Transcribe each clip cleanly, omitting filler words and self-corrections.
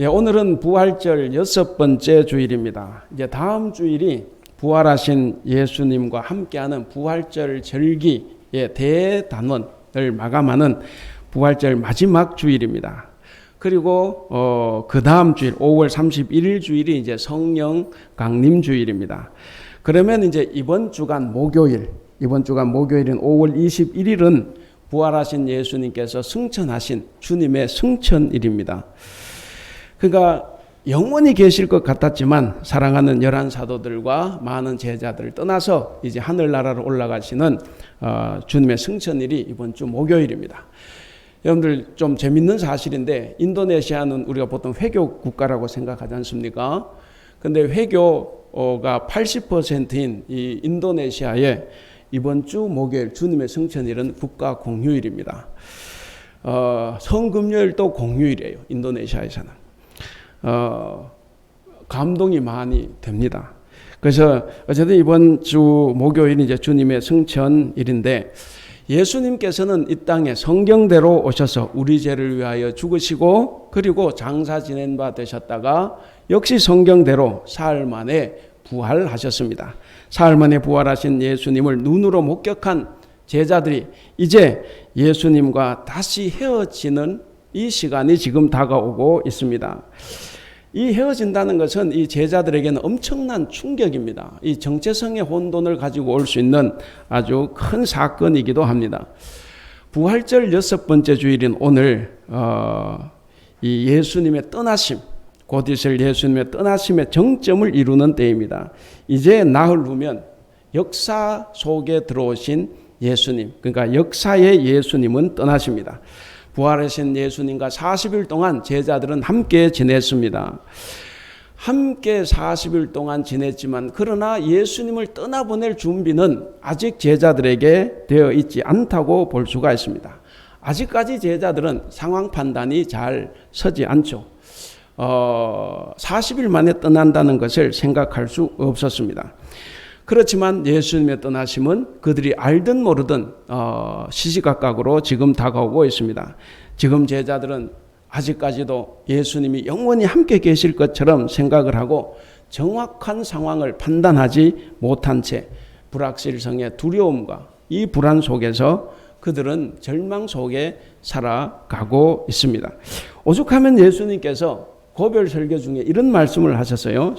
예, 오늘은 부활절 6번째 주일입니다. 이제 다음 주일이 부활하신 예수님과 함께하는 부활절 절기의 대단원을 마감하는 부활절 마지막 주일입니다. 그리고 그 다음 주일 5월 31일 주일이 이제 성령 강림 주일입니다. 그러면 이제 이번 주간 목요일인 5월 21일은 부활하신 예수님께서 승천하신 주님의 승천일입니다. 그러니까 영원히 계실 것 같았지만 사랑하는 11사도들과 많은 제자들을 떠나서 이제 하늘나라로 올라가시는 주님의 승천일이 이번 주 목요일입니다. 여러분들 좀 재밌는 사실인데 인도네시아는 우리가 보통 회교 국가라고 생각하지 않습니까? 근데 회교가 80%인 이 인도네시아에 이번 주 목요일 주님의 승천일은 국가 공휴일입니다. 성금요일도 공휴일이에요. 인도네시아에서는. 감동이 많이 됩니다. 그래서 어쨌든 이번 주 목요일이 이제 주님의 승천일인데 예수님께서는 이 땅에 성경대로 오셔서 우리 죄를 위하여 죽으시고 그리고 장사 지낸 바 되셨다가 역시 성경대로 사흘 만에 부활하셨습니다. 사흘 만에 부활하신 예수님을 눈으로 목격한 제자들이 이제 예수님과 다시 헤어지는 이 시간이 지금 다가오고 있습니다. 이 헤어진다는 것은 이 제자들에게는 엄청난 충격입니다. 이 정체성의 혼돈을 가지고 올 수 있는 아주 큰 사건이기도 합니다. 부활절 6번째 주일인 오늘 이 예수님의 떠나심, 곧 있을 예수님의 떠나심의 정점을 이루는 때입니다. 이제 나흘 후면 역사 속에 들어오신 예수님, 그러니까 역사의 예수님은 떠나십니다. 부활하신 예수님과 40일 동안 제자들은 함께 지냈습니다. 함께 40일 동안 지냈지만 그러나 예수님을 떠나보낼 준비는 아직 제자들에게 되어 있지 않다고 볼 수가 있습니다. 아직까지 제자들은 상황 판단이 잘 서지 않죠. 40일 만에 떠난다는 것을 생각할 수 없었습니다. 그렇지만 예수님의 떠나심은 그들이 알든 모르든 시시각각으로 지금 다가오고 있습니다. 지금 제자들은 아직까지도 예수님이 영원히 함께 계실 것처럼 생각을 하고 정확한 상황을 판단하지 못한 채 불확실성의 두려움과 이 불안 속에서 그들은 절망 속에 살아가고 있습니다. 오죽하면 예수님께서 고별 설교 중에 이런 말씀을 하셨어요.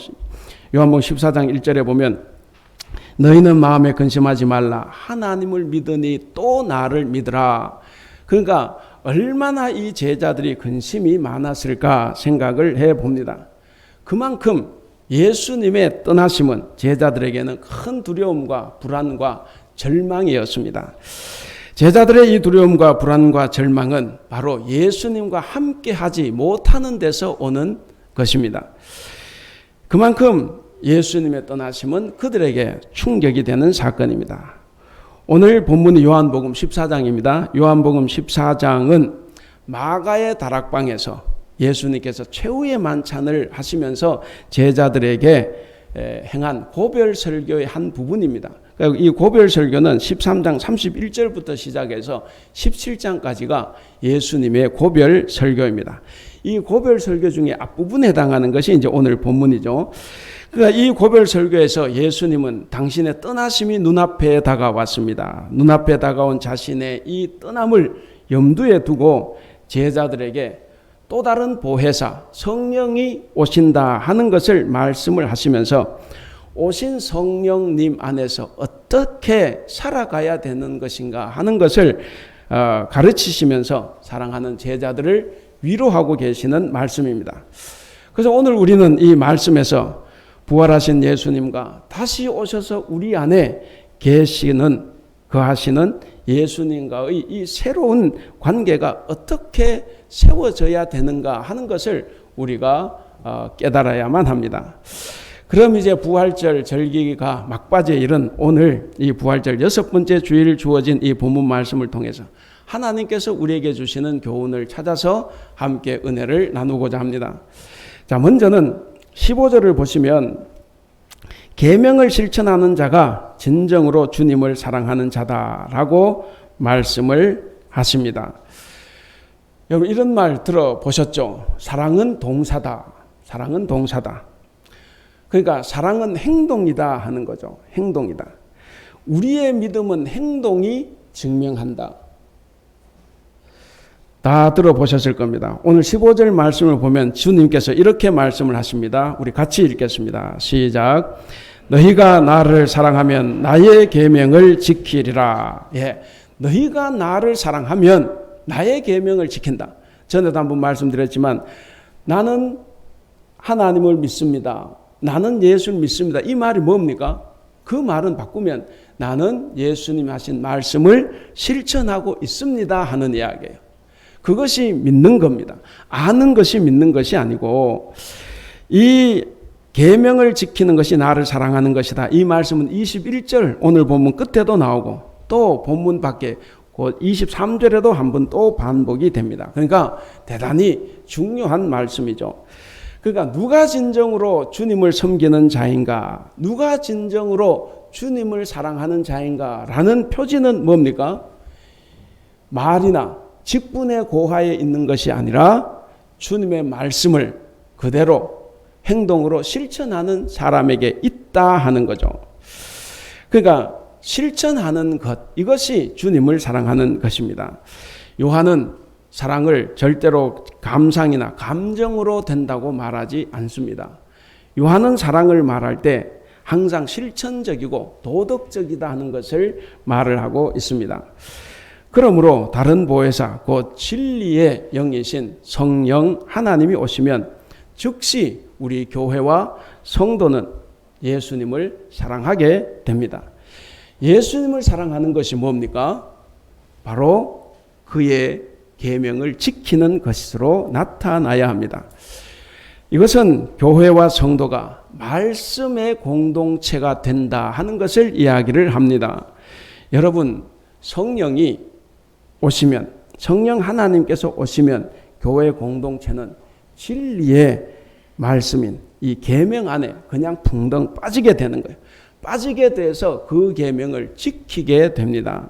요한복음 14장 1절에 보면 너희는 마음에 근심하지 말라. 하나님을 믿으니 또 나를 믿으라. 그러니까 얼마나 이 제자들이 근심이 많았을까 생각을 해봅니다. 그만큼 예수님의 떠나심은 제자들에게는 큰 두려움과 불안과 절망이었습니다. 제자들의 이 두려움과 불안과 절망은 바로 예수님과 함께 하지 못하는 데서 오는 것입니다. 그만큼 예수님의 떠나심은 그들에게 충격이 되는 사건입니다. 오늘 본문이 요한복음 14장입니다. 요한복음 14장은 마가의 다락방에서 예수님께서 최후의 만찬을 하시면서 제자들에게 행한 고별 설교의 한 부분입니다. 이 고별 설교는 13장 31절부터 시작해서 17장까지가 예수님의 고별 설교입니다. 이 고별 설교 중에 앞부분에 해당하는 것이 이제 오늘 본문이죠. 그러니까 이 고별 설교에서 예수님은 당신의 떠나심이 눈앞에 다가왔습니다. 눈앞에 다가온 자신의 이 떠남을 염두에 두고 제자들에게 또 다른 보혜사 성령이 오신다 하는 것을 말씀을 하시면서 오신 성령님 안에서 어떻게 살아가야 되는 것인가 하는 것을 가르치시면서 사랑하는 제자들을 위로하고 계시는 말씀입니다. 그래서 오늘 우리는 이 말씀에서 부활하신 예수님과 다시 오셔서 우리 안에 거하시는 예수님과의 이 새로운 관계가 어떻게 세워져야 되는가 하는 것을 우리가 깨달아야만 합니다. 그럼 이제 부활절 절기가 막바지에 이른 오늘 이 부활절 6번째 주일 주어진 이 본문 말씀을 통해서 하나님께서 우리에게 주시는 교훈을 찾아서 함께 은혜를 나누고자 합니다. 자, 먼저는 15절을 보시면 계명을 실천하는 자가 진정으로 주님을 사랑하는 자다라고 말씀을 하십니다. 여러분 이런 말 들어보셨죠? 사랑은 동사다. 사랑은 동사다. 그러니까 사랑은 행동이다 하는 거죠. 행동이다. 우리의 믿음은 행동이 증명한다. 다 들어보셨을 겁니다. 오늘 15절 말씀을 보면 주님께서 이렇게 말씀을 하십니다. 우리 같이 읽겠습니다. 시작. 너희가 나를 사랑하면 나의 계명을 지키리라. 예, 너희가 나를 사랑하면 나의 계명을 지킨다. 전에도 한번 말씀드렸지만 나는 하나님을 믿습니다. 나는 예수를 믿습니다. 이 말이 뭡니까? 그 말은 바꾸면 나는 예수님 하신 말씀을 실천하고 있습니다 하는 이야기예요. 그것이 믿는 겁니다. 아는 것이 믿는 것이 아니고 이 계명을 지키는 것이 나를 사랑하는 것이다. 이 말씀은 21절 오늘 본문 끝에도 나오고 또 본문 밖에 곧 23절에도 한번 또 반복이 됩니다. 그러니까 대단히 중요한 말씀이죠. 그러니까 누가 진정으로 주님을 섬기는 자인가? 누가 진정으로 주님을 사랑하는 자인가? 라는 표지는 뭡니까? 말이나 직분의 고하에 있는 것이 아니라 주님의 말씀을 그대로 행동으로 실천하는 사람에게 있다 하는 거죠. 그러니까 실천하는 것, 이것이 주님을 사랑하는 것입니다. 요한은 사랑을 절대로 감상이나 감정으로 된다고 말하지 않습니다. 요한은 사랑을 말할 때 항상 실천적이고 도덕적이다 하는 것을 말을 하고 있습니다. 그러므로 다른 보혜사 곧 진리의 영이신 성령 하나님이 오시면 즉시 우리 교회와 성도는 예수님을 사랑하게 됩니다. 예수님을 사랑하는 것이 뭡니까? 바로 그의 계명을 지키는 것으로 나타나야 합니다. 이것은 교회와 성도가 말씀의 공동체가 된다 하는 것을 이야기를 합니다. 여러분, 성령이 오시면, 성령 하나님께서 오시면 교회 공동체는 진리의 말씀인 이 계명 안에 그냥 풍덩 빠지게 되는 거예요. 빠지게 돼서 그 계명을 지키게 됩니다.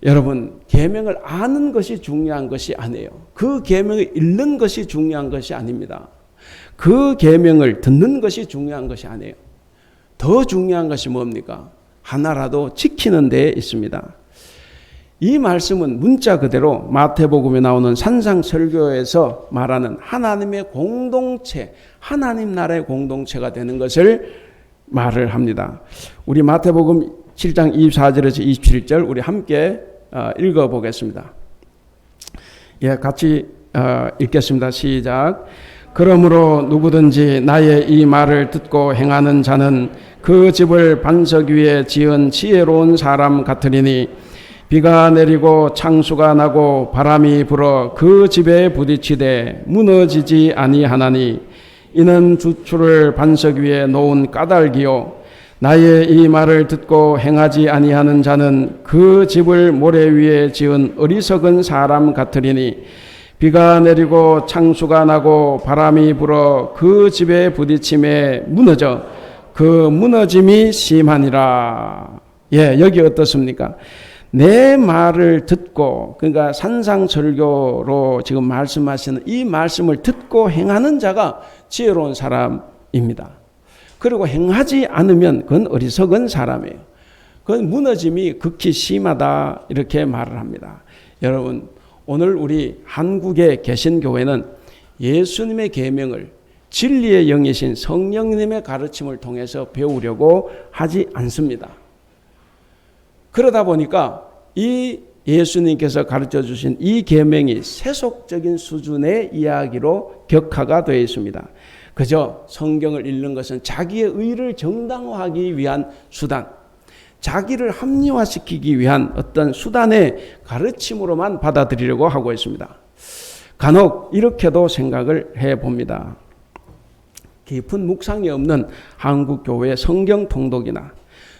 여러분, 계명을 아는 것이 중요한 것이 아니에요. 그 계명을 읽는 것이 중요한 것이 아닙니다. 그 계명을 듣는 것이 중요한 것이 아니에요. 더 중요한 것이 뭡니까? 하나라도 지키는 데에 있습니다. 이 말씀은 문자 그대로 마태복음에 나오는 산상설교에서 말하는 하나님의 공동체, 하나님 나라의 공동체가 되는 것을 말을 합니다. 우리 마태복음 7장 24절에서 27절 우리 함께 읽어보겠습니다. 예, 같이 읽겠습니다. 시작. 그러므로 누구든지 나의 이 말을 듣고 행하는 자는 그 집을 반석 위에 지은 지혜로운 사람 같으리니 비가 내리고 창수가 나고 바람이 불어 그 집에 부딪히되 무너지지 아니하나니 이는 주추를 반석 위에 놓은 까닭이요 나의 이 말을 듣고 행하지 아니하는 자는 그 집을 모래 위에 지은 어리석은 사람 같으리니 비가 내리고 창수가 나고 바람이 불어 그 집에 부딪힘에 무너져 그 무너짐이 심하니라. 예, 여기 어떻습니까? 내 말을 듣고, 그러니까 산상설교로 지금 말씀하시는 이 말씀을 듣고 행하는 자가 지혜로운 사람입니다. 그리고 행하지 않으면 그건 어리석은 사람이에요. 그건 무너짐이 극히 심하다 이렇게 말을 합니다. 여러분, 오늘 우리 한국에 계신 교회는 예수님의 계명을 진리의 영이신 성령님의 가르침을 통해서 배우려고 하지 않습니다. 그러다 보니까 이 예수님께서 가르쳐 주신 이 계명이 세속적인 수준의 이야기로 격화가 되어 있습니다. 그저 성경을 읽는 것은 자기의 의를 정당화하기 위한 수단, 자기를 합리화시키기 위한 어떤 수단의 가르침으로만 받아들이려고 하고 있습니다. 간혹 이렇게도 생각을 해봅니다. 깊은 묵상이 없는 한국 교회의 성경 통독이나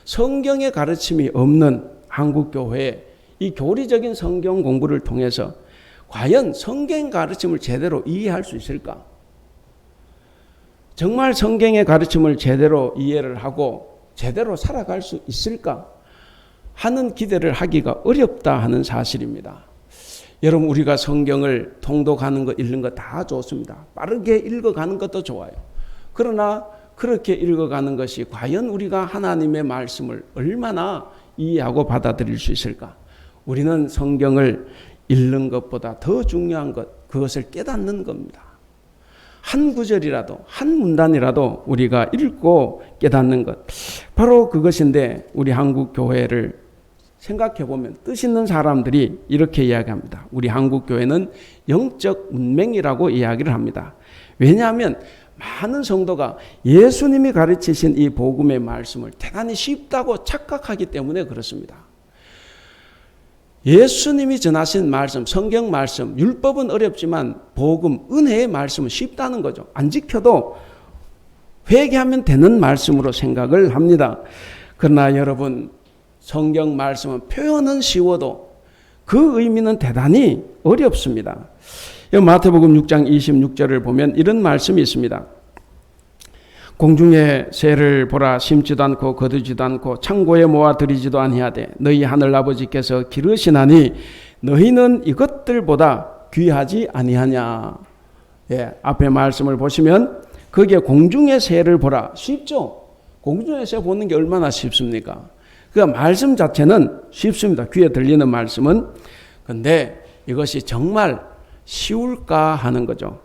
성경의 가르침이 없는 한국 교회의 이 교리적인 성경 공부를 통해서 과연 성경 가르침을 제대로 이해할 수 있을까? 정말 성경의 가르침을 제대로 이해를 하고 제대로 살아갈 수 있을까 하는 기대를 하기가 어렵다 하는 사실입니다. 여러분 우리가 성경을 통독하는 거 읽는 거 다 좋습니다. 빠르게 읽어가는 것도 좋아요. 그러나 그렇게 읽어가는 것이 과연 우리가 하나님의 말씀을 얼마나 이해하고 받아들일 수 있을까? 우리는 성경을 읽는 것보다 더 중요한 것, 그것을 깨닫는 겁니다. 한 구절이라도, 한 문단이라도 우리가 읽고 깨닫는 것, 바로 그것인데 우리 한국 교회를 생각해 보면 뜻 있는 사람들이 이렇게 이야기합니다. 우리 한국 교회는 영적 문맹이라고 이야기를 합니다. 왜냐하면 많은 성도가 예수님이 가르치신 이 복음의 말씀을 대단히 쉽다고 착각하기 때문에 그렇습니다. 예수님이 전하신 말씀, 성경 말씀, 율법은 어렵지만 복음, 은혜의 말씀은 쉽다는 거죠. 안 지켜도 회개하면 되는 말씀으로 생각을 합니다. 그러나 여러분, 성경 말씀은 표현은 쉬워도 그 의미는 대단히 어렵습니다. 마태복음 6장 26절을 보면 이런 말씀이 있습니다. 공중의 새를 보라, 심지도 않고 거두지도 않고 창고에 모아 들이지도 아니하되 너희 하늘 아버지께서 기르시나니 너희는 이것들보다 귀하지 아니하냐. 앞에 말씀을 보시면 거기에 공중의 새를 보라. 쉽죠? 공중의 새 보는 게 얼마나 쉽습니까? 그 말씀 자체는 쉽습니다. 귀에 들리는 말씀은. 근데 이것이 정말 쉬울까 하는 거죠.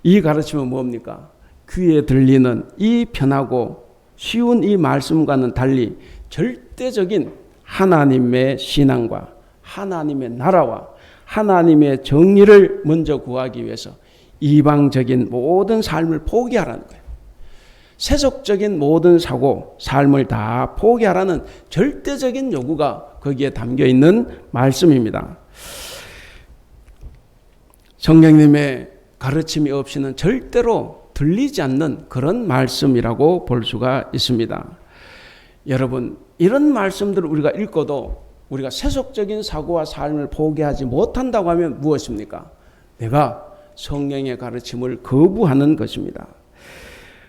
이 가르침은 뭡니까? 귀에 들리는 이 편하고 쉬운 이 말씀과는 달리 절대적인 하나님의 신앙과 하나님의 나라와 하나님의 정의를 먼저 구하기 위해서 이방적인 모든 삶을 포기하라는 거예요. 세속적인 모든 사고, 삶을 다 포기하라는 절대적인 요구가 거기에 담겨 있는 말씀입니다. 성령님의 가르침이 없이는 절대로 들리지 않는 그런 말씀이라고 볼 수가 있습니다. 여러분, 이런 말씀들을 우리가 읽고도 우리가 세속적인 사고와 삶을 포기하지 못한다고 하면 무엇입니까? 내가 성령의 가르침을 거부하는 것입니다.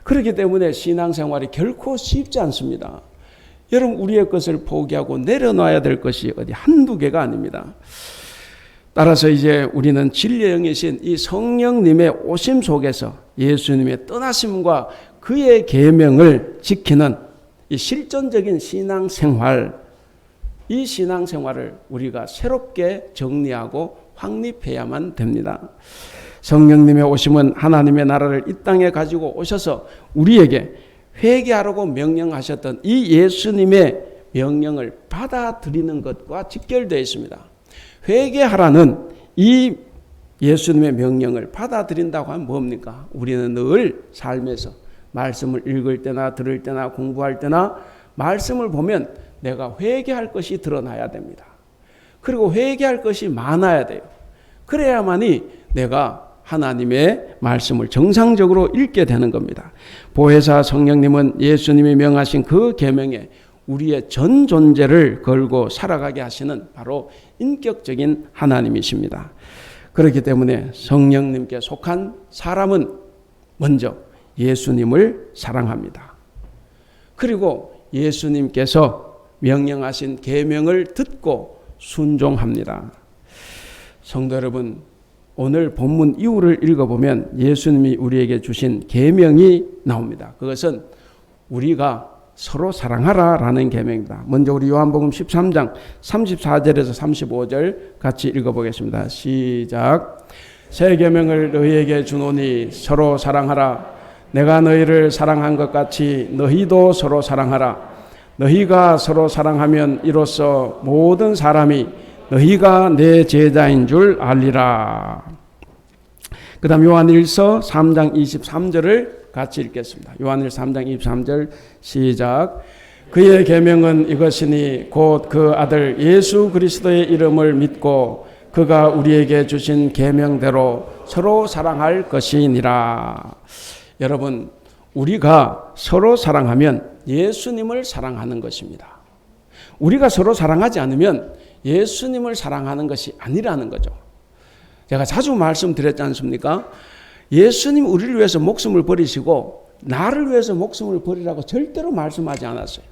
그렇기 때문에 신앙생활이 결코 쉽지 않습니다. 여러분, 우리의 것을 포기하고 내려놔야 될 것이 어디 한두 개가 아닙니다. 따라서 이제 우리는 진리의 영이신 이 성령님의 오심 속에서 예수님의 떠나심과 그의 계명을 지키는 이 실존적인 신앙생활, 이 신앙생활을 우리가 새롭게 정리하고 확립해야만 됩니다. 성령님의 오심은 하나님의 나라를 이 땅에 가지고 오셔서 우리에게 회개하라고 명령하셨던 이 예수님의 명령을 받아들이는 것과 직결되어 있습니다. 회개하라는 이 예수님의 명령을 받아들인다고 하면 뭡니까? 우리는 늘 삶에서 말씀을 읽을 때나 들을 때나 공부할 때나 말씀을 보면 내가 회개할 것이 드러나야 됩니다. 그리고 회개할 것이 많아야 돼요. 그래야만이 내가 하나님의 말씀을 정상적으로 읽게 되는 겁니다. 보혜사 성령님은 예수님이 명하신 그 계명에 우리의 전 존재를 걸고 살아가게 하시는 바로 인격적인 하나님이십니다. 그렇기 때문에 성령님께 속한 사람은 먼저 예수님을 사랑합니다. 그리고 예수님께서 명령하신 계명을 듣고 순종합니다. 성도 여러분, 오늘 본문 이후를 읽어보면 예수님이 우리에게 주신 계명이 나옵니다. 그것은 우리가 서로 사랑하라라는 계명입니다. 먼저 우리 요한복음 13장 34절에서 35절 같이 읽어보겠습니다. 시작. 새 계명을 너희에게 주노니 서로 사랑하라. 내가 너희를 사랑한 것 같이 너희도 서로 사랑하라. 너희가 서로 사랑하면 이로써 모든 사람이 너희가 내 제자인 줄 알리라. 그 다음 요한일서 3장 23절을 같이 읽겠습니다. 요한일서 3장 23절 시작. 그의 계명은 이것이니 곧 그 아들 예수 그리스도의 이름을 믿고 그가 우리에게 주신 계명대로 서로 사랑할 것이니라. 여러분, 우리가 서로 사랑하면 예수님을 사랑하는 것입니다. 우리가 서로 사랑하지 않으면 예수님을 사랑하는 것이 아니라는 거죠. 제가 자주 말씀드렸지 않습니까? 예수님 우리를 위해서 목숨을 버리시고 나를 위해서 목숨을 버리라고 절대로 말씀하지 않았어요.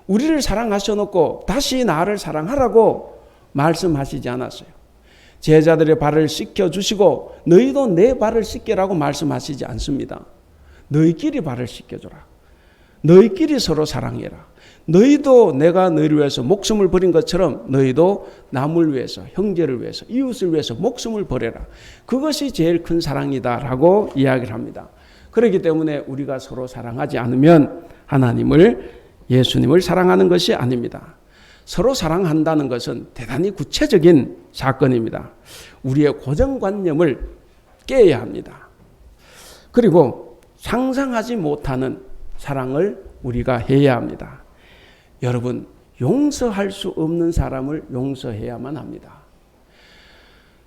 우리를 사랑하셔놓고 다시 나를 사랑하라고 말씀하시지 않았어요. 제자들의 발을 씻겨주시고 너희도 내 발을 씻겨라고 말씀하시지 않습니다. 너희끼리 발을 씻겨줘라. 너희끼리 서로 사랑해라. 너희도 내가 너희를 위해서 목숨을 버린 것처럼 너희도 남을 위해서, 형제를 위해서, 이웃을 위해서 목숨을 버려라. 그것이 제일 큰 사랑이다라고 이야기를 합니다. 그렇기 때문에 우리가 서로 사랑하지 않으면 하나님을, 예수님을 사랑하는 것이 아닙니다. 서로 사랑한다는 것은 대단히 구체적인 사건입니다. 우리의 고정관념을 깨야 합니다. 그리고 상상하지 못하는 사랑을 우리가 해야 합니다. 여러분, 용서할 수 없는 사람을 용서해야만 합니다.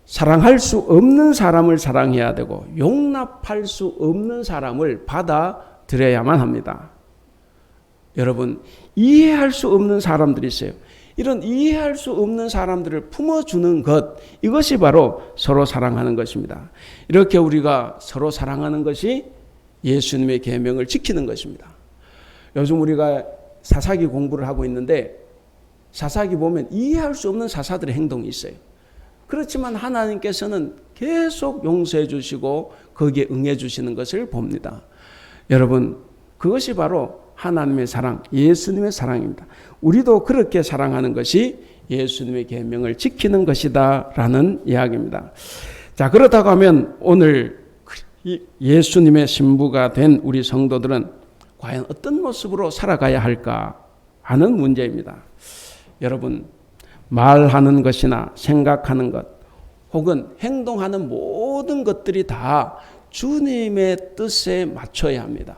사랑할 수 없는 사람을 사랑해야 되고 용납할 수 없는 사람을 받아들여야만 합니다. 여러분, 이해할 수 없는 사람들이 있어요. 이런 이해할 수 없는 사람들을 품어주는 것, 이것이 바로 서로 사랑하는 것입니다. 이렇게 우리가 서로 사랑하는 것이 예수님의 계명을 지키는 것입니다. 요즘 우리가 사사기 공부를 하고 있는데 사사기 보면 이해할 수 없는 사사들의 행동이 있어요. 그렇지만 하나님께서는 계속 용서해 주시고 거기에 응해 주시는 것을 봅니다. 여러분, 그것이 바로 하나님의 사랑, 예수님의 사랑입니다. 우리도 그렇게 사랑하는 것이 예수님의 계명을 지키는 것이다 라는 이야기입니다. 자, 그렇다고 하면 오늘 예수님의 신부가 된 우리 성도들은 과연 어떤 모습으로 살아가야 할까 하는 문제입니다. 여러분, 말하는 것이나 생각하는 것 혹은 행동하는 모든 것들이 다 주님의 뜻에 맞춰야 합니다.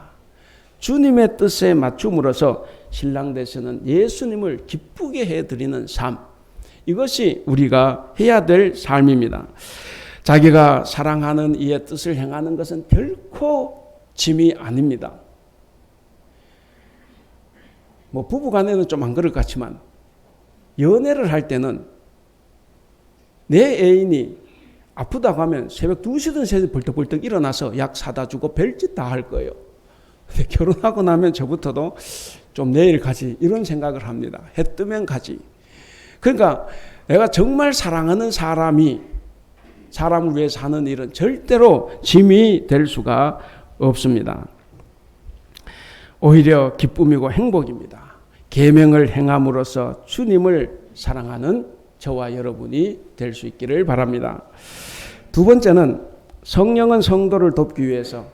주님의 뜻에 맞춤으로써 신랑 되시는 예수님을 기쁘게 해드리는 삶, 이것이 우리가 해야 될 삶입니다. 자기가 사랑하는 이의 뜻을 행하는 것은 결코 짐이 아닙니다. 뭐 부부간에는 좀 안 그럴 것 같지만 연애를 할 때는 내 애인이 아프다고 하면 새벽 2시든 3시 벌떡벌떡 일어나서 약 사다 주고 별짓 다 할 거예요. 근데 결혼하고 나면 저부터도 좀 내일 가지 이런 생각을 합니다. 해 뜨면 가지. 그러니까 내가 정말 사랑하는 사람이 사람을 위해서 하는 일은 절대로 짐이 될 수가 없습니다. 오히려 기쁨이고 행복입니다. 계명을 행함으로써 주님을 사랑하는 저와 여러분이 될 수 있기를 바랍니다. 두 번째는 성령은 성도를 돕기 위해서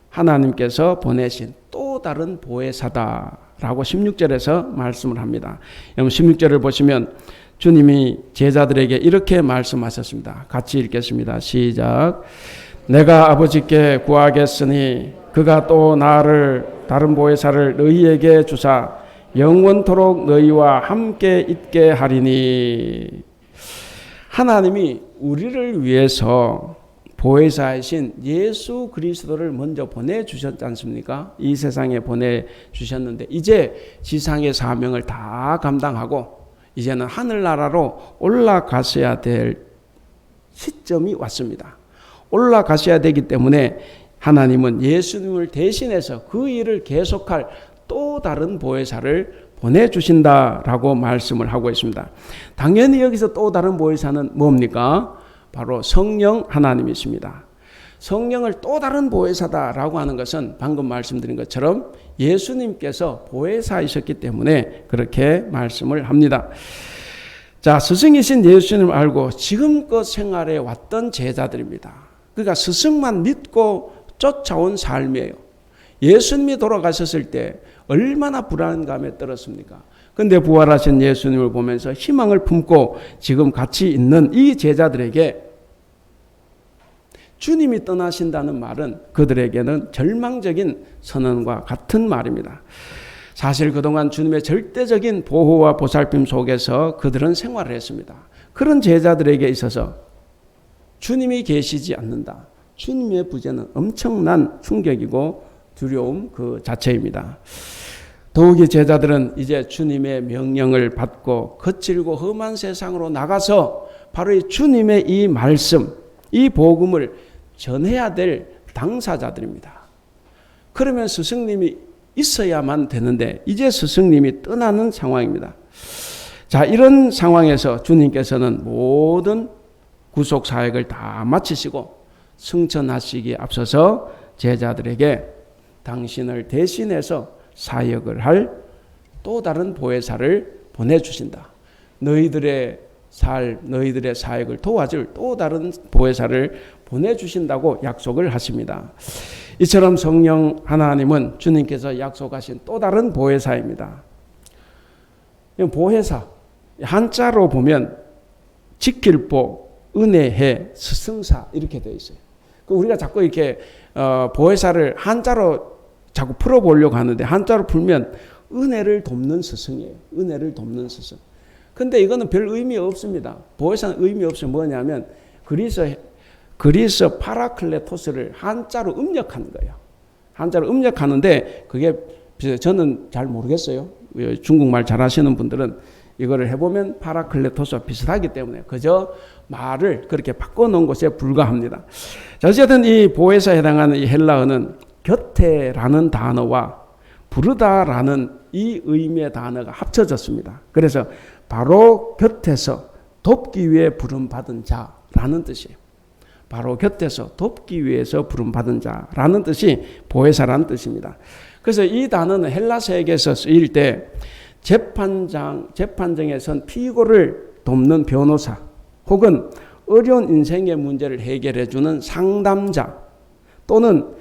하나님께서 보내신 또 다른 보혜사다라고 16절에서 말씀을 합니다. 여러분 16절을 보시면 주님이 제자들에게 이렇게 말씀하셨습니다. 같이 읽겠습니다. 시작. 내가 아버지께 구하겠으니 그가 또 나를 다른 보혜사를 너희에게 주사 영원토록 너희와 함께 있게 하리니. 하나님이 우리를 위해서 보혜사이신 예수 그리스도를 먼저 보내주셨지 않습니까? 이 세상에 보내주셨는데 이제 지상의 사명을 다 감당하고 이제는 하늘나라로 올라가셔야 될 시점이 왔습니다. 올라가셔야 되기 때문에 하나님은 예수님을 대신해서 그 일을 계속할 또 다른 보혜사를 보내주신다라고 말씀을 하고 있습니다. 당연히 여기서 또 다른 보혜사는 뭡니까? 바로 성령 하나님이십니다. 성령을 또 다른 보혜사다라고 하는 것은 방금 말씀드린 것처럼 예수님께서 보혜사이셨기 때문에 그렇게 말씀을 합니다. 자, 스승이신 예수님을 알고 지금껏 생활해 왔던 제자들입니다. 그러니까 스승만 믿고 쫓아온 삶이에요. 예수님이 돌아가셨을 때 얼마나 불안감에 떨었습니까? 그런데 부활하신 예수님을 보면서 희망을 품고 지금 같이 있는 이 제자들에게 주님이 떠나신다는 말은 그들에게는 절망적인 선언과 같은 말입니다. 사실 그동안 주님의 절대적인 보호와 보살핌 속에서 그들은 생활을 했습니다. 그런 제자들에게 있어서 주님이 계시지 않는다. 주님의 부재는 엄청난 충격이고 두려움 그 자체입니다. 더욱이 제자들은 이제 주님의 명령을 받고 거칠고 험한 세상으로 나가서 바로 이 주님의 이 말씀, 이 복음을 전해야 될 당사자들입니다. 그러면 스승님이 있어야만 되는데 이제 스승님이 떠나는 상황입니다. 자, 이런 상황에서 주님께서는 모든 구속 사역을 다 마치시고 승천하시기에 앞서서 제자들에게 당신을 대신해서 사역을 할 또 다른 보혜사를 보내주신다. 너희들의 사역을 도와줄 또 다른 보혜사를 보내주신다고 약속을 하십니다. 이처럼 성령 하나님은 주님께서 약속하신 또 다른 보혜사입니다. 보혜사, 한자로 보면 지킬보, 은혜해, 스승사 이렇게 되어 있어요. 우리가 자꾸 이렇게 보혜사를 한자로 자꾸 풀어보려고 하는데 한자로 풀면 은혜를 돕는 스승이에요. 은혜를 돕는 스승. 근데 이거는 별 의미 없습니다. 보혜사는 의미 없이 뭐냐면 그리스 파라클레토스를 한자로 음력하는 거예요. 한자로 음력하는데 그게 저는 잘 모르겠어요. 중국말 잘하시는 분들은 이거를 해보면 파라클레토스와 비슷하기 때문에 그저 말을 그렇게 바꿔놓은 것에 불과합니다. 어쨌든 이 보혜사에 해당하는 이 헬라어는 곁에라는 단어와 부르다라는 이 의미의 단어가 합쳐졌습니다. 그래서 바로 곁에서 돕기 위해 부름받은 자라는 뜻이에요. 바로 곁에서 돕기 위해서 부름받은 자라는 뜻이 보혜사라는 뜻입니다. 그래서 이 단어는 헬라서에게서 쓰일 때 재판정에 선 피고를 돕는 변호사 혹은 어려운 인생의 문제를 해결해주는 상담자 또는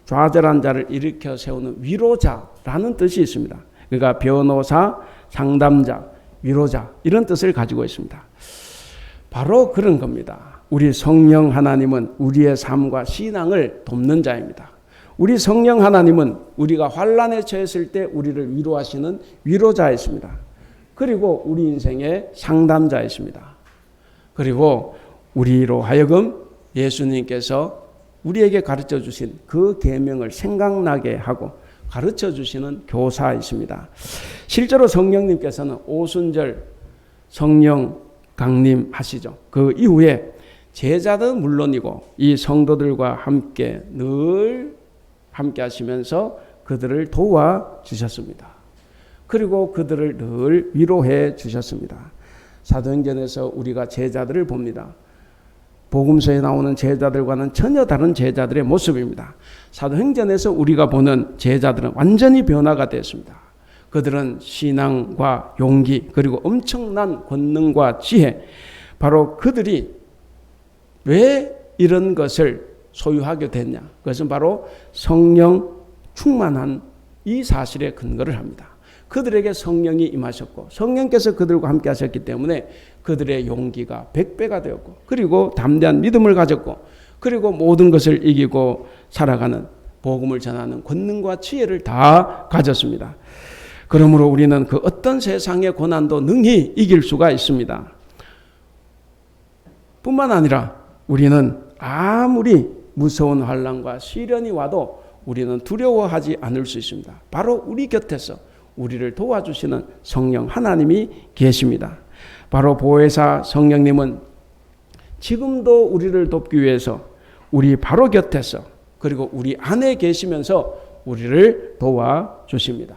좌절한 자를 일으켜 세우는 위로자라는 뜻이 있습니다. 그러니까 변호사, 상담자, 위로자 이런 뜻을 가지고 있습니다. 바로 그런 겁니다. 우리 성령 하나님은 우리의 삶과 신앙을 돕는 자입니다. 우리 성령 하나님은 우리가 환난에 처했을 때 우리를 위로하시는 위로자이십니다. 그리고 우리 인생의 상담자이십니다. 그리고 우리로 하여금 예수님께서 우리에게 가르쳐 주신 그 계명을 생각나게 하고 가르쳐 주시는 교사이십니다. 실제로 성령님께서는 오순절 성령 강림하시죠. 그 이후에 제자들은 물론이고 이 성도들과 함께 늘 함께 하시면서 그들을 도와주셨습니다. 그리고 그들을 늘 위로해 주셨습니다. 사도행전에서 우리가 제자들을 봅니다. 복음서에 나오는 제자들과는 전혀 다른 제자들의 모습입니다. 사도행전에서 우리가 보는 제자들은 완전히 변화가 됐습니다. 그들은 신앙과 용기 그리고 엄청난 권능과 지혜, 바로 그들이 왜 이런 것을 소유하게 됐냐? 그것은 바로 성령 충만한 이 사실에 근거를 합니다. 그들에게 성령이 임하셨고 성령께서 그들과 함께 하셨기 때문에 그들의 용기가 100배가 되었고 그리고 담대한 믿음을 가졌고 그리고 모든 것을 이기고 살아가는 복음을 전하는 권능과 지혜를 다 가졌습니다. 그러므로 우리는 그 어떤 세상의 고난도 능히 이길 수가 있습니다. 뿐만 아니라 우리는 아무리 무서운 환난과 시련이 와도 우리는 두려워하지 않을 수 있습니다. 바로 우리 곁에서 우리를 도와주시는 성령 하나님이 계십니다. 바로 보혜사 성령님은 지금도 우리를 돕기 위해서 우리 바로 곁에서 그리고 우리 안에 계시면서 우리를 도와주십니다.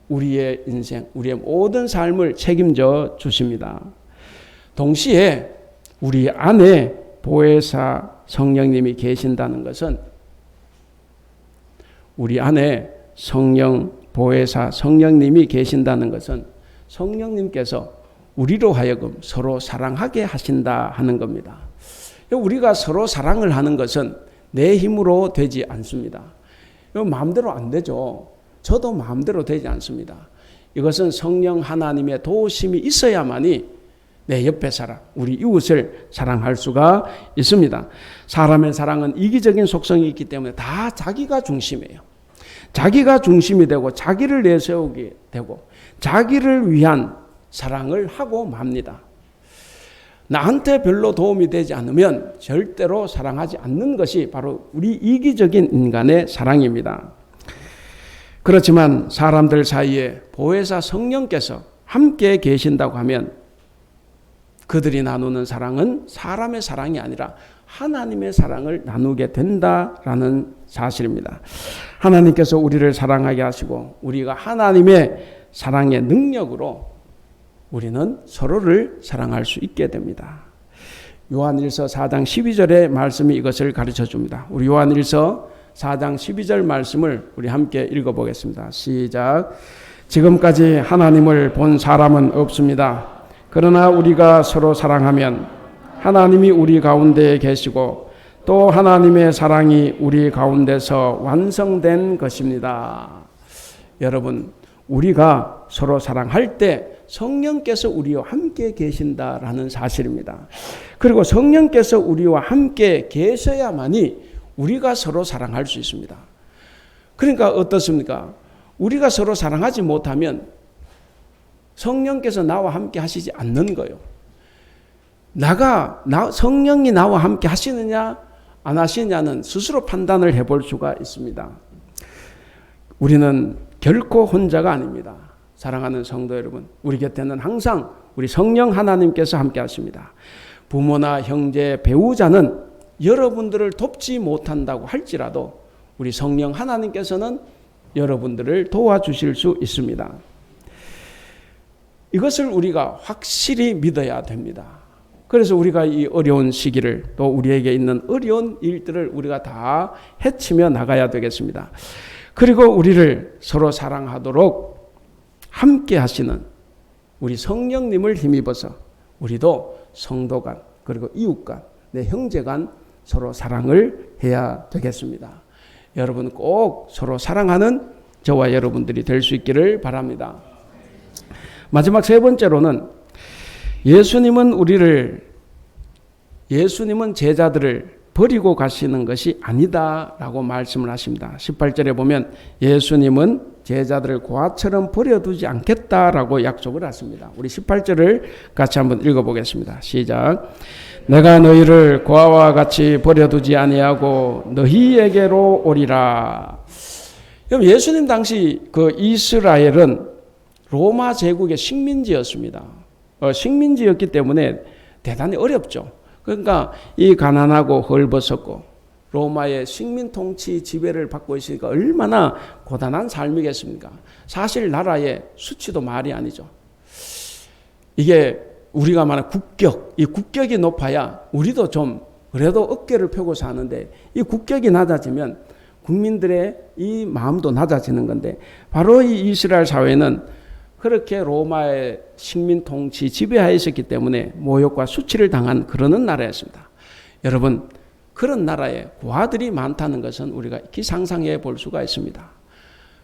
우리의 인생, 우리의 모든 삶을 책임져 주십니다. 동시에 우리 안에 보혜사 성령님이 계신다는 것은 우리 안에 보혜사 성령님이 계신다는 것은 성령님께서 우리로 하여금 서로 사랑하게 하신다 하는 겁니다. 우리가 서로 사랑을 하는 것은 내 힘으로 되지 않습니다. 마음대로 안 되죠. 저도 마음대로 되지 않습니다. 이것은 성령 하나님의 도우심이 있어야만이 내 옆에 사람, 우리 이웃을 사랑할 수가 있습니다. 사람의 사랑은 이기적인 속성이 있기 때문에 다 자기가 중심이에요. 자기가 중심이 되고 자기를 내세우게 되고 자기를 위한 사랑을 하고 맙니다. 나한테 별로 도움이 되지 않으면 절대로 사랑하지 않는 것이 바로 우리 이기적인 인간의 사랑입니다. 그렇지만 사람들 사이에 보혜사 성령께서 함께 계신다고 하면 그들이 나누는 사랑은 사람의 사랑이 아니라 하나님의 사랑을 나누게 된다라는 사실입니다. 하나님께서 우리를 사랑하게 하시고 우리가 하나님의 사랑의 능력으로 우리는 서로를 사랑할 수 있게 됩니다. 요한일서 4장 12절의 말씀이 이것을 가르쳐 줍니다. 우리 요한일서 4장 12절 말씀을 우리 함께 읽어보겠습니다. 시작. 지금까지 하나님을 본 사람은 없습니다. 그러나 우리가 서로 사랑하면 하나님이 우리 가운데 계시고 또 하나님의 사랑이 우리 가운데서 완성된 것입니다. 여러분, 우리가 서로 사랑할 때 성령께서 우리와 함께 계신다라는 사실입니다. 그리고 성령께서 우리와 함께 계셔야만이 우리가 서로 사랑할 수 있습니다. 그러니까 어떻습니까? 우리가 서로 사랑하지 못하면 성령께서 나와 함께 하시지 않는 거예요. 성령이 나와 함께 하시느냐 안 하시느냐는 스스로 판단을 해볼 수가 있습니다. 우리는 결코 혼자가 아닙니다. 사랑하는 성도 여러분, 우리 곁에는 항상 우리 성령 하나님께서 함께 하십니다. 부모나 형제, 배우자는 여러분들을 돕지 못한다고 할지라도 우리 성령 하나님께서는 여러분들을 도와주실 수 있습니다. 이것을 우리가 확실히 믿어야 됩니다. 그래서 우리가 이 어려운 시기를 또 우리에게 있는 어려운 일들을 우리가 다 헤치며 나가야 되겠습니다. 그리고 우리를 서로 사랑하도록 함께 하시는 우리 성령님을 힘입어서 우리도 성도 간 그리고 이웃 간, 내 형제 간 서로 사랑을 해야 되겠습니다. 여러분 꼭 서로 사랑하는 저와 여러분들이 될 수 있기를 바랍니다. 마지막 세 번째로는 예수님은 제자들을 버리고 가시는 것이 아니다라고 말씀을 하십니다. 18절에 보면 예수님은 제자들을 고아처럼 버려두지 않겠다라고 약속을 하십니다. 우리 18절을 같이 한번 읽어보겠습니다. 시작. 내가 너희를 고아와 같이 버려두지 아니하고 너희에게로 오리라. 그럼 예수님 당시 그 이스라엘은 로마 제국의 식민지였습니다. 식민지였기 때문에 대단히 어렵죠. 그러니까 이 가난하고 헐벗었고 로마의 식민 통치 지배를 받고 있으니까 얼마나 고단한 삶이겠습니까? 사실 나라의 수치도 말이 아니죠. 이게 우리가 말하는 국격, 이 국격이 높아야 우리도 좀 그래도 어깨를 펴고 사는데 이 국격이 낮아지면 국민들의 이 마음도 낮아지는 건데 바로 이 이스라엘 사회는 그렇게 로마의 식민 통치 지배하에 있었기 때문에 모욕과 수치를 당한 그러는 나라였습니다. 여러분, 그런 나라에 고아들이 많다는 것은 우리가 상상해 볼 수가 있습니다.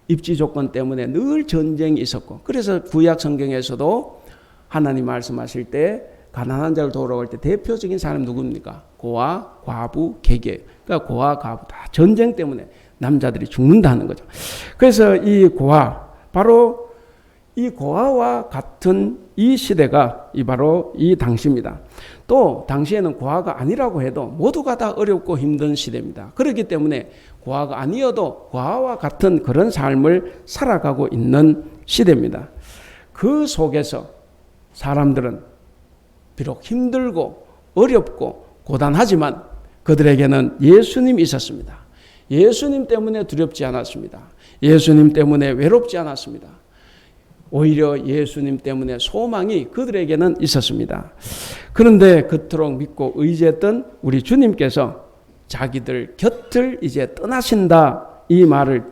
입지 조건 때문에 늘 전쟁이 있었고, 그래서 구약 성경에서도 하나님 말씀하실 때 가난한 자를 도우러 갈 때 대표적인 사람이 누굽니까? 고아, 과부, 계계. 그러니까 고아, 과부 다 전쟁 때문에 남자들이 죽는다는 거죠. 그래서 이 고아, 바로 이 고아와 같은 이 시대가 바로 이 당시입니다. 또 당시에는 고아가 아니라고 해도 모두가 다 어렵고 힘든 시대입니다. 그렇기 때문에 고아가 아니어도 고아와 같은 그런 삶을 살아가고 있는 시대입니다. 그 속에서 사람들은 비록 힘들고 어렵고 고단하지만 그들에게는 예수님이 있었습니다. 예수님 때문에 두렵지 않았습니다. 예수님 때문에 외롭지 않았습니다. 오히려 예수님 때문에 소망이 그들에게는 있었습니다. 그런데 그토록 믿고 의지했던 우리 주님께서 자기들 곁을 이제 떠나신다 이 말을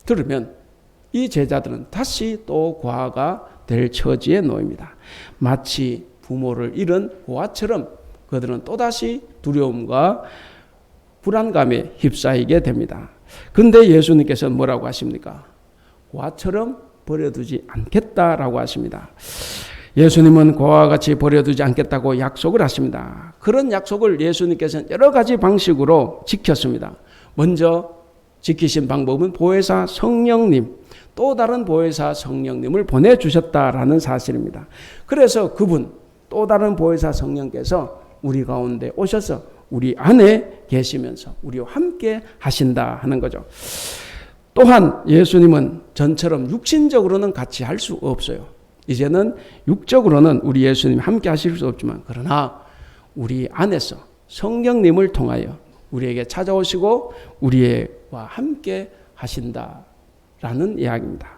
들으면 이 제자들은 다시 또 고아가 될 처지에 놓입니다. 마치 부모를 잃은 고아처럼 그들은 또다시 두려움과 불안감에 휩싸이게 됩니다. 그런데 예수님께서는 뭐라고 하십니까? 고아처럼 버려두지 않겠다라고 하십니다. 예수님은 고아와 같이 버려두지 않겠다고 약속을 하십니다. 그런 약속을 예수님께서는 여러 가지 방식으로 지켰습니다. 먼저 지키신 방법은 보혜사 성령님, 또 다른 보혜사 성령님을 보내주셨다라는 사실입니다. 그래서 그분, 또 다른 보혜사 성령께서 우리 가운데 오셔서 우리 안에 계시면서 우리와 함께 하신다 하는 거죠. 또한 예수님은 전처럼 육신적으로는 같이 할 수 없어요. 이제는 육적으로는 우리 예수님이 함께 하실 수 없지만 그러나 우리 안에서 성령님을 통하여 우리에게 찾아오시고 우리와 함께 하신다라는 이야기입니다.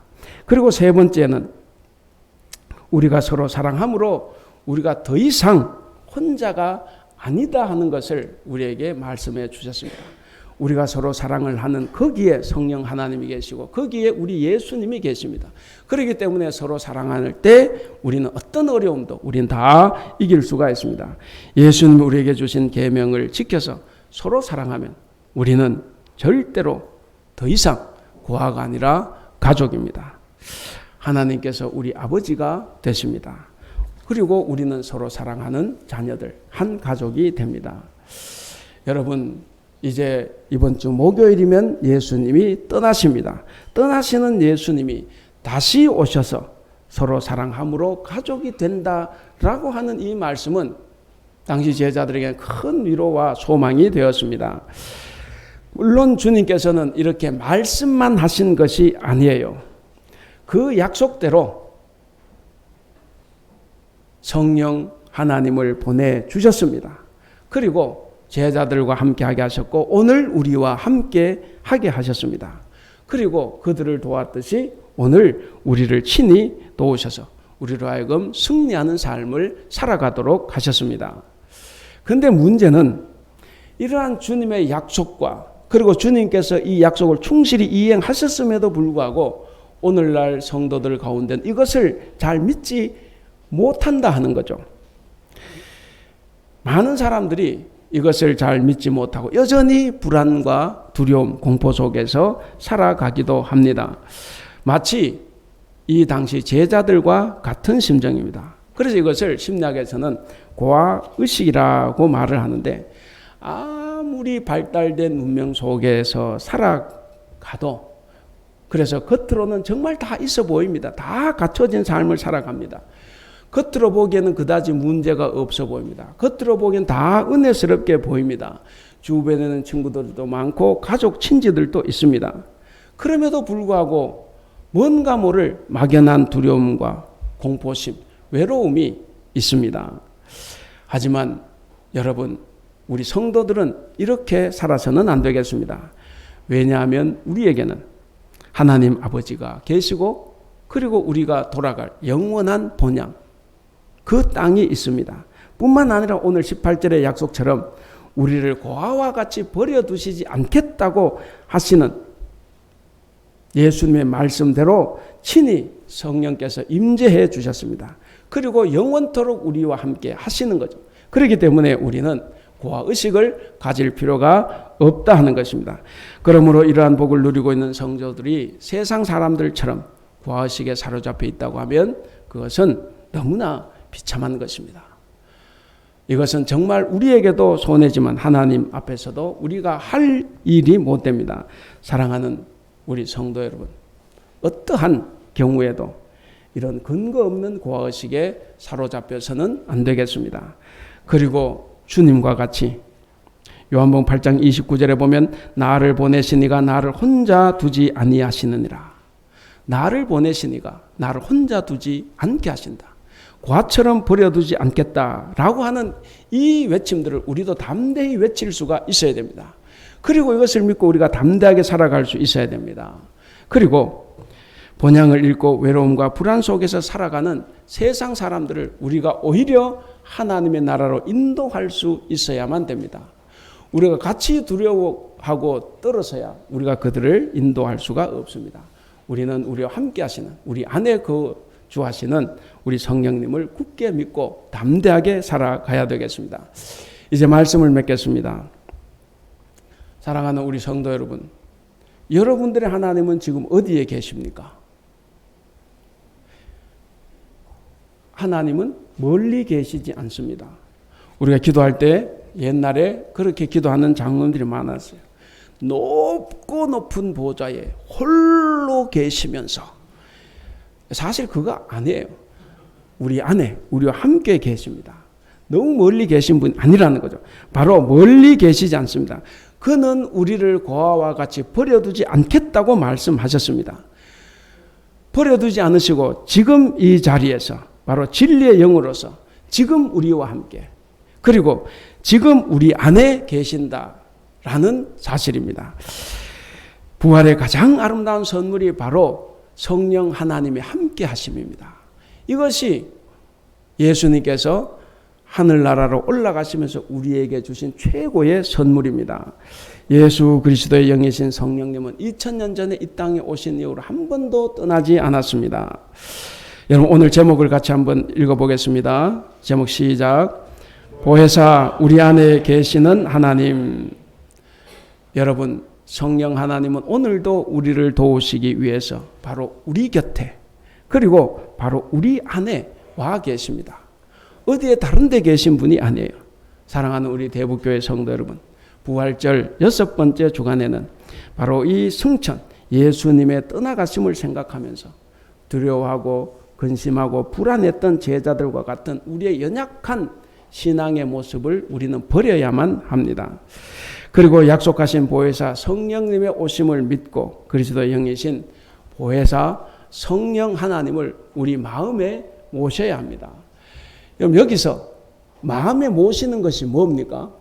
그리고 세 번째는 우리가 서로 사랑함으로 우리가 더 이상 혼자가 아니다 하는 것을 우리에게 말씀해 주셨습니다. 우리가 서로 사랑을 하는 거기에 성령 하나님이 계시고 거기에 우리 예수님이 계십니다. 그렇기 때문에 서로 사랑할 때 우리는 어떤 어려움도 우리는 다 이길 수가 있습니다. 예수님이 우리에게 주신 계명을 지켜서 서로 사랑하면 우리는 절대로 더 이상 고아가 아니라 가족입니다. 하나님께서 우리 아버지가 되십니다. 그리고 우리는 서로 사랑하는 자녀들, 한 가족이 됩니다. 여러분, 이제 이번 주 목요일이면 예수님이 떠나십니다. 떠나시는 예수님이 다시 오셔서 서로 사랑함으로 가족이 된다라고 하는 이 말씀은 당시 제자들에게 큰 위로와 소망이 되었습니다. 물론 주님께서는 이렇게 말씀만 하신 것이 아니에요. 그 약속대로 성령 하나님을 보내주셨습니다. 그리고 제자들과 함께하게 하셨고 오늘 우리와 함께하게 하셨습니다. 그리고 그들을 도왔듯이 오늘 우리를 친히 도우셔서 우리로 하여금 승리하는 삶을 살아가도록 하셨습니다. 그런데 문제는 이러한 주님의 약속과 그리고 주님께서 이 약속을 충실히 이행하셨음에도 불구하고 오늘날 성도들 가운데는 이것을 잘 믿지 못한다 하는 거죠. 많은 사람들이 이것을 잘 믿지 못하고 여전히 불안과 두려움, 공포 속에서 살아가기도 합니다. 마치 이 당시 제자들과 같은 심정입니다. 그래서 이것을 심리학에서는 고아의식이라고 말을 하는데 아무리 발달된 문명 속에서 살아가도 그래서 겉으로는 정말 다 있어 보입니다. 다 갖춰진 삶을 살아갑니다. 겉으로 보기에는 그다지 문제가 없어 보입니다. 겉으로 보기엔 다 은혜스럽게 보입니다. 주변에는 친구들도 많고 가족 친지들도 있습니다. 그럼에도 불구하고 뭔가 모를 막연한 두려움과 공포심, 외로움이 있습니다. 하지만 여러분, 우리 성도들은 이렇게 살아서는 안 되겠습니다. 왜냐하면 우리에게는 하나님 아버지가 계시고 그리고 우리가 돌아갈 영원한 본향, 그 땅이 있습니다. 뿐만 아니라 오늘 18절의 약속처럼 우리를 고아와 같이 버려두시지 않겠다고 하시는 예수님의 말씀대로 친히 성령께서 임재해 주셨습니다. 그리고 영원토록 우리와 함께 하시는 거죠. 그렇기 때문에 우리는 고아의식을 가질 필요가 없다 하는 것입니다. 그러므로 이러한 복을 누리고 있는 성도들이 세상 사람들처럼 고아의식에 사로잡혀 있다고 하면 그것은 너무나 비참한 것입니다. 이것은 정말 우리에게도 손해지만 하나님 앞에서도 우리가 할 일이 못 됩니다. 사랑하는 우리 성도 여러분, 어떠한 경우에도 이런 근거 없는 고아의식에 사로잡혀서는 안 되겠습니다. 그리고 주님과 같이 요한복음 8장 29절에 보면 나를 보내시니가 나를 혼자 두지 아니하시느니라. 나를 보내시니가 나를 혼자 두지 않게 하신다. 고아처럼 버려두지 않겠다라고 하는 이 외침들을 우리도 담대히 외칠 수가 있어야 됩니다. 그리고 이것을 믿고 우리가 담대하게 살아갈 수 있어야 됩니다. 그리고 본향을 잃고 외로움과 불안 속에서 살아가는 세상 사람들을 우리가 오히려 하나님의 나라로 인도할 수 있어야만 됩니다. 우리가 같이 두려워하고 떨어서야 우리가 그들을 인도할 수가 없습니다. 우리는 우리와 함께 하시는 우리 안에 거주하시는 우리 성령님을 굳게 믿고 담대하게 살아가야 되겠습니다. 이제 말씀을 맺겠습니다. 사랑하는 우리 성도 여러분, 여러분들의 하나님은 지금 어디에 계십니까? 하나님은 멀리 계시지 않습니다. 우리가 기도할 때 옛날에 그렇게 기도하는 장로들이 많았어요. 높고 높은 보좌에 홀로 계시면서, 사실 그거 아니에요. 우리 안에 우리와 함께 계십니다. 너무 멀리 계신 분이 아니라는 거죠. 바로 멀리 계시지 않습니다. 그는 우리를 고아와 같이 버려두지 않겠다고 말씀하셨습니다. 버려두지 않으시고 지금 이 자리에서 바로 진리의 영으로서 지금 우리와 함께, 그리고 지금 우리 안에 계신다라는 사실입니다. 부활의 가장 아름다운 선물이 바로 성령 하나님의 함께 하심입니다. 이것이 예수님께서 하늘나라로 올라가시면서 우리에게 주신 최고의 선물입니다. 예수 그리스도의 영이신 성령님은 2000년 전에 이 땅에 오신 이후로 한 번도 떠나지 않았습니다. 여러분 오늘 제목을 같이 한번 읽어보겠습니다. 제목 시작. 보혜사 우리 안에 계시는 하나님. 여러분 성령 하나님은 오늘도 우리를 도우시기 위해서 바로 우리 곁에 그리고 바로 우리 안에 와 계십니다. 어디에 다른 데 계신 분이 아니에요. 사랑하는 우리 대북교회 성도 여러분, 부활절 6번째 주간에는 바로 이 승천 예수님의 떠나가심을 생각하면서 두려워하고 근심하고 불안했던 제자들과 같은 우리의 연약한 신앙의 모습을 우리는 버려야만 합니다. 그리고 약속하신 보혜사 성령님의 오심을 믿고 그리스도의 영이신 보혜사 성령 하나님을 우리 마음에 모셔야 합니다. 그럼 여기서 마음에 모시는 것이 뭡니까?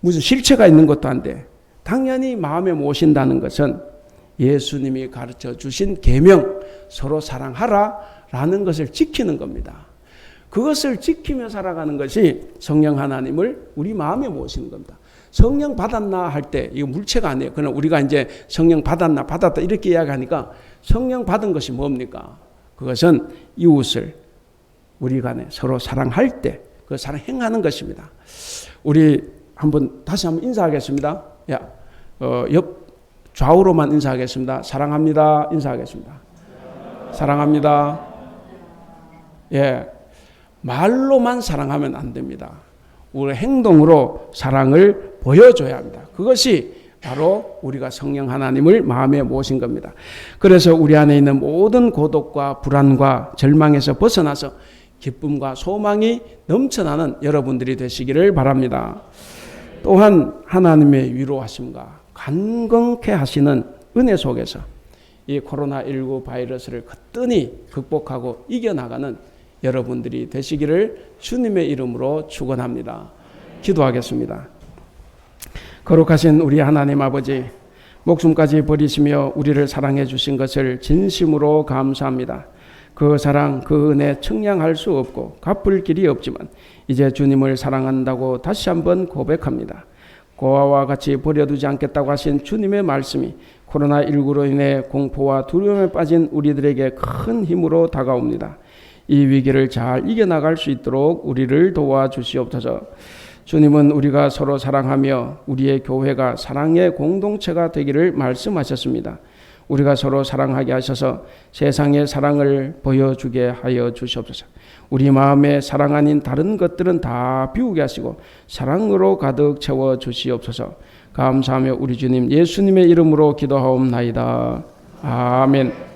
무슨 실체가 있는 것도 안 돼. 당연히 마음에 모신다는 것은 예수님이 가르쳐 주신 계명 서로 사랑하라 라는 것을 지키는 겁니다. 그것을 지키며 살아가는 것이 성령 하나님을 우리 마음에 모시는 겁니다. 성령 받았나 할 때 이거 물체가 아니에요. 그러나 우리가 이제 성령 받았나 받았다 이렇게 이야기하니까 성령 받은 것이 뭡니까? 그것은 이웃을 우리 간에 서로 사랑할 때 그 사랑 행하는 것입니다. 우리 다시 한번 인사하겠습니다. 옆 좌우로만 인사하겠습니다. 사랑합니다. 인사하겠습니다. 사랑합니다. 예, 말로만 사랑하면 안 됩니다. 우리 행동으로 사랑을 보여줘야 합니다. 그것이 바로 우리가 성령 하나님을 마음에 모신 겁니다. 그래서 우리 안에 있는 모든 고독과 불안과 절망에서 벗어나서 기쁨과 소망이 넘쳐나는 여러분들이 되시기를 바랍니다. 또한 하나님의 위로하심과 간건케 하시는 은혜 속에서 이 코로나19 바이러스를 거뜬히 극복하고 이겨나가는 여러분들이 되시기를 주님의 이름으로 축원합니다. 기도하겠습니다. 거룩하신 우리 하나님 아버지, 목숨까지 버리시며 우리를 사랑해 주신 것을 진심으로 감사합니다. 그 사랑, 그 은혜 측량할 수 없고 갚을 길이 없지만 이제 주님을 사랑한다고 다시 한번 고백합니다. 고아와 같이 버려두지 않겠다고 하신 주님의 말씀이 코로나19로 인해 공포와 두려움에 빠진 우리들에게 큰 힘으로 다가옵니다. 이 위기를 잘 이겨나갈 수 있도록 우리를 도와주시옵소서. 주님은 우리가 서로 사랑하며 우리의 교회가 사랑의 공동체가 되기를 말씀하셨습니다. 우리가 서로 사랑하게 하셔서 세상의 사랑을 보여주게 하여 주시옵소서. 우리 마음에 사랑 아닌 다른 것들은 다 비우게 하시고 사랑으로 가득 채워 주시옵소서. 감사하며 우리 주님 예수님의 이름으로 기도하옵나이다. 아멘.